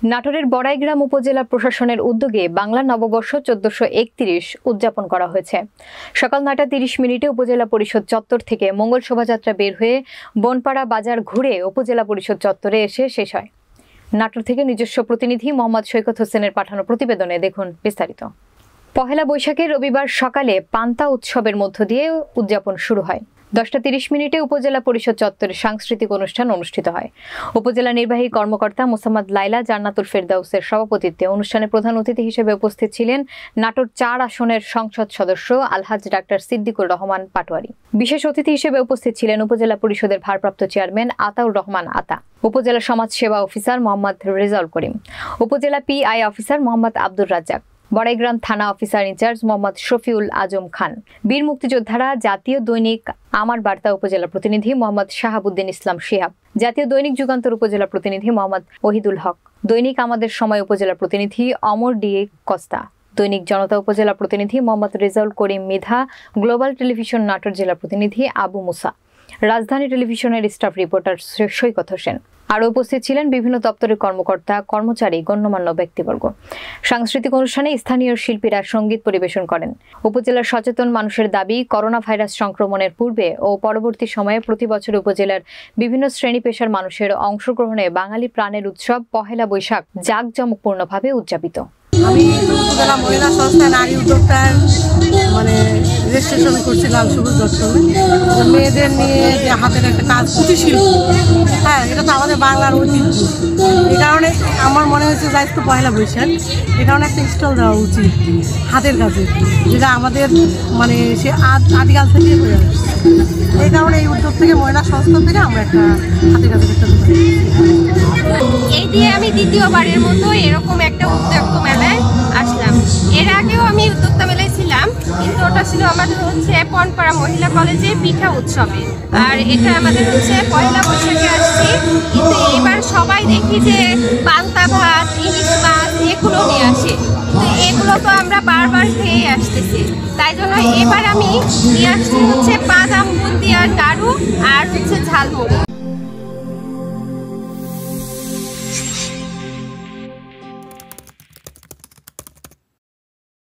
নাটোরের বড়াইগ্রাম উপজেলা প্রশাসনের উদ্যোগে বাংলা নববর্ষ 1431 উদযাপন করা হয়েছে। সকাল 9:30 উপজেলা পরিষদ চত্বর থেকে মঙ্গল শোভাযাত্রা বের হয়ে বনপাড়া বাজার ঘুরে উপজেলা পরিষদ চত্বরে এসে শেষ হয়। নাটোর থেকে নিজস্ব প্রতিনিধি মোহাম্মদ সৈকত হোসেনের পাঠানো প্রতিবেদনে দেখুন বিস্তারিত। পহেলা বৈশাখের রবিবার সকালে পান্তা উৎসবের মধ্য দিয়ে উদযাপন শুরু হয়। 10:30 উপজেলা পরিষদ চত্বরে সাংস্কৃতিক অনুষ্ঠান অনুষ্ঠিত হয়। উপজেলা নির্বাহী কর্মকর্তা মোসাম্মদ লাইলা জান্নাতুল ফেরদাউসের সভাপতিত্বে অনুষ্ঠানে প্রধান অতিথি হিসেবে উপস্থিত ছিলেন নাটোর 4 আসনের সংসদ সদস্য আলহাজ ডাক্তার সিদ্দিকুর রহমান পাটোয়ারি। বিশেষ অতিথি হিসেবে উপস্থিত ছিলেন উপজেলা পরিষদের ভারপ্রাপ্ত চেয়ারম্যান আতাউর রহমান আতা, উপজেলা সমাজ সেবা অফিসার মোহাম্মদ রেজাউল করিম, উপজেলা পিআই অফিসার মোহাম্মদ আব্দুর রাজ্জাক, বড়াইগ্রাম থানা অফিসার ইনচার্জ মোহাম্মদ শফিউল আজম খান, বীর মুক্তিযোদ্ধারা, জাতীয় দৈনিক আমার বার্তা উপজেলা প্রতিনিধি মোহাম্মদ শাহাবুদ্দিন ইসলাম শিহাব, জাতীয় দৈনিক যুগান্তর উপজেলা প্রতিনিধি মোহাম্মদ ওহিদুল হক, দৈনিক আমাদের সময় উপজেলা প্রতিনিধি অমর ডি কস্তা, দৈনিক জনতা উপজেলা প্রতিনিধি মোহাম্মদ রেজাউল করিম মৃধা, গ্লোবাল টেলিভিশন নাটোর জেলা প্রতিনিধি আবু মুসা, রাজধানী টেলিভিশনের স্টাফ রিপোর্টার সৈকত হোসেন। আরও উপস্থিত ছিলেন বিভিন্ন দপ্তরের কর্মকর্তা, কর্মচারী, গণ্যমান্য ব্যক্তিবর্গ। সাংস্কৃতিক অনুষ্ঠানে স্থানীয় শিল্পীরা সঙ্গীত পরিবেশন করেন। উপজেলার সচেতন মানুষের দাবি, করোনা ভাইরাস সংক্রমণের পূর্বে ও পরবর্তী সময়ে প্রতি বছর উপজেলার বিভিন্ন শ্রেণী পেশার মানুষের অংশগ্রহণে বাঙালি প্রাণের উৎসব পহেলা বৈশাখ জাঁকজমকপূর্ণভাবে উদযাপিত। আমি উপজেলা মহিলা সংস্থা নারী উদ্যোক্তার রেজিস্ট্রেশন করছিলাম সবুজ দর্শনে। মেয়েদের নিয়ে যে হাতের একটা কাজ কুটিরশিল্প, হ্যাঁ, এটা তো আমাদের বাংলার ঐতিহ্য। এই কারণে আমার মনে হয়েছে যাই তো পয়লা বৈশাখ, এই কারণে একটা স্টল দেওয়া উচিত হাতের কাজে, যেটা আমাদের সে আদিকাল থেকে হয়ে আসছে। এই কারণে এই উদ্যোগ থেকে মহিলা সংস্থা থেকে আমরা একটা হাতের কাজের একটা এই দিয়ে আমি দ্বিতীয়বারের মতো এরকম একটা উদ্যোক্তা মেলায় আসলাম। এর আগেও আমি উদ্যোক্তা মেলায় ছিলাম, কিন্তু ওটা ছিল আমাদের পনপাড়া মহিলা কলেজে পিঠা উৎসবে, আর এটা আমাদের পয়লা বৈশাখে আসছি। কিন্তু এবার সবাই দেখি যে পান্তা ভাত, ইলিশ মাছ এগুলো নিয়ে আসে, কিন্তু এগুলো তো আমরা বারবার খেয়ে আসতেছি। তাই জন্য এবার আমি নিয়ে আসছি বাদাম বুন্দিয়ার নাড়ু আর ঝালমুড়ি।